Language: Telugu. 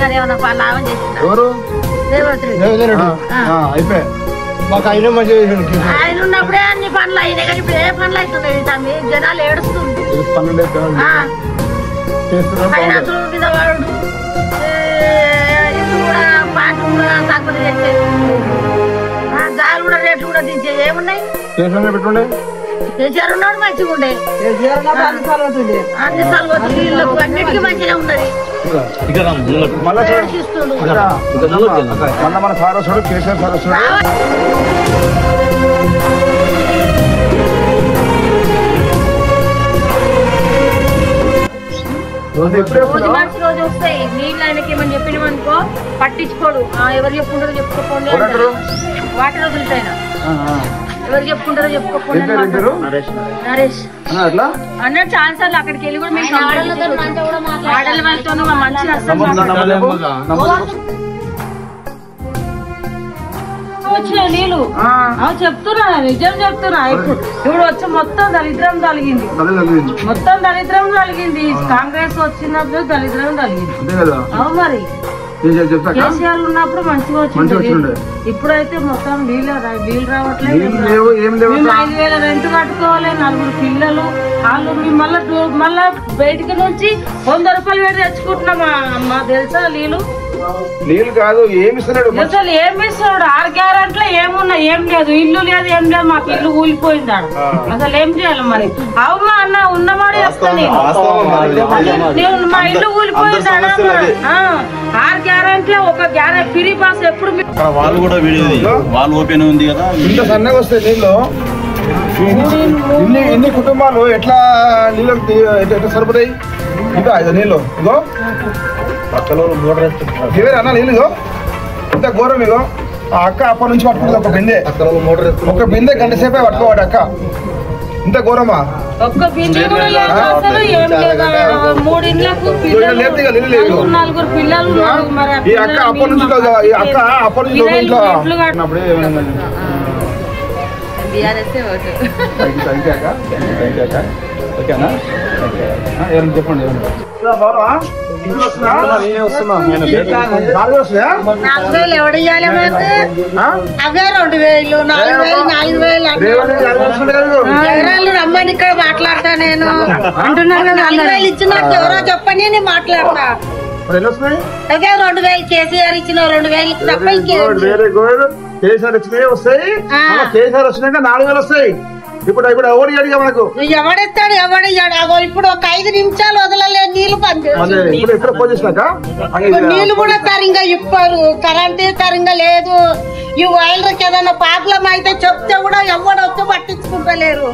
కానీ ఏమన్నా లాభం చేసిందా? ఎవరు? రేవంత్ రెడ్డి. అయిపోయి మాకు ఆయన మంచిగా ఆయన ఉన్నప్పుడే అన్ని పనులు అయినాయి కానీ ఇప్పుడు ఏ పనులు అవుతున్నాయి తమ్మి? జనాలు ఏడుస్తుంది. ఫైనాన్సుల మీద వాడు ఇల్లు కూడా పాట కూడా తక్కువ చేసేది, గాలి కూడా రేట్లు కూడా దించే ఏమున్నాయి? పెట్టుండే కేసీఆర్ ఉన్నాడు మంచిగా ఉండే, అన్ని సలవతుంది ఇళ్ళకు అన్నిటికీ మంచిగా ఉన్నది. మన సార్ వస్తాడు, కేసీఆర్ సార్ వస్తాడు. రోజు వస్తాయి నీళ్ళు, ఆయనకి ఏమని చెప్పినామనుకో పట్టించుకోడు. ఎవరు చెప్పుకుంటారో చెప్పుకోండి, వాటర్ వదులుతాయన ఎవరు చెప్పుకుంటారో చెప్పుకోండి. నరేష్ అన్నాడు చాలా సార్లు. అక్కడికి వెళ్ళి కూడా మేము ఆడల వాళ్ళతో మంచిగా వచ్చిన నీళ్ళు చెప్తున్నా, నిజం చెప్తున్నా. ఇప్పుడు వచ్చి మొత్తం దరిద్రం కలిగింది, మొత్తం దరిద్రం కలిగింది. కాంగ్రెస్ వచ్చినప్పుడు దరిద్రం కలిగింది. అవును మరి కేసీఆర్ ఉన్నప్పుడు మంచిగా వచ్చింది. ఇప్పుడైతే మొత్తం నీళ్ళు రావట్లేదు. 5,000 రెంట్ కట్టుకోవాలి, 4 పిల్లలు. వాళ్ళు మళ్ళా బయటికి నుంచి 100 రూపాయలు పెట్టి తెచ్చుకుంటున్నామా అమ్మ? తెలుసా నీళ్ళు కాదు ఏమిస్తున్నాడు, అసలు ఏమిస్తున్నాడు? 6 గ్యారెంట్లో ఏమున్నా? ఏం లేదు, ఇల్లు లేదు, ఏం లేదు. మాకు ఇల్లు కూలిపోయిందాడు. అసలు ఏం చేయాలి మరి? అవునా అన్న, ఉన్నమాడి వస్తాను మా ఇల్లు కూలిపోయిందాడు. 6 గ్యారెంట్లో ఒక గ్యారెంటీ ఫ్రీ పాస్ ఎప్పుడు వాళ్ళు కూడా వాళ్ళు ఓపెన్ ఉంది కదా. ఇంత సన్నగా వస్తాయి నీళ్ళు. ఎన్ని కుటుంబాలు ఎట్లా నీళ్ళు ఎట్లా సరిపోతాయి? ఇంకా నీళ్ళు ఇగో అన్న నీళ్ళు ఇగో ఇంత ఘోరం. ఇగో ఆ అక్క అప్పటి నుంచి పట్టుకుంటుంది ఒక బిందె గంట సేపే పట్టుకోవాడు అక్క. ఇంత ఘోరమా? ఒక్క బిందె కూడా లేదు అసలు. ఏం లేదా? 3 ఇళ్ళకు 4 పిల్లలు. ఈ అక్క అప్పటి నుంచి ఇంట్లో ఓకేనా? చెప్పండి. 4,000 ఎవడియాలి మాకు? అవే 2,000, 4,000, 4,000 రమ్మని ఇక్కడ మాట్లాడతా నేను అంటున్నాను కదా. 4,000 ఇచ్చినట్టు ఎవరో చెప్పని నేను మాట్లాడతా. అదే 2,000 కేసీఆర్ ఇచ్చిన 2,000 తప్ప కేసీఆర్ వచ్చినాయి వస్తాయి. కేసీఆర్ వచ్చినాక 4,000 వస్తాయి. ఇప్పుడు ఎవరు అడిగా మనకు? ఎవడెత్తాడు ఎవడయ్యాడు? ఇప్పుడు ఒక 5 నిమిషాలు వదలలే నీళ్లు నీళ్లు కూడా సరిగ్గా ఇప్పారు. కరెంట్ సరిగ్గా లేదు. ఈ వైర్లకి ఏదైనా ప్రాబ్లం అయితే చెప్తే కూడా ఎవడొచ్చి పట్టించుకుంటలేరు.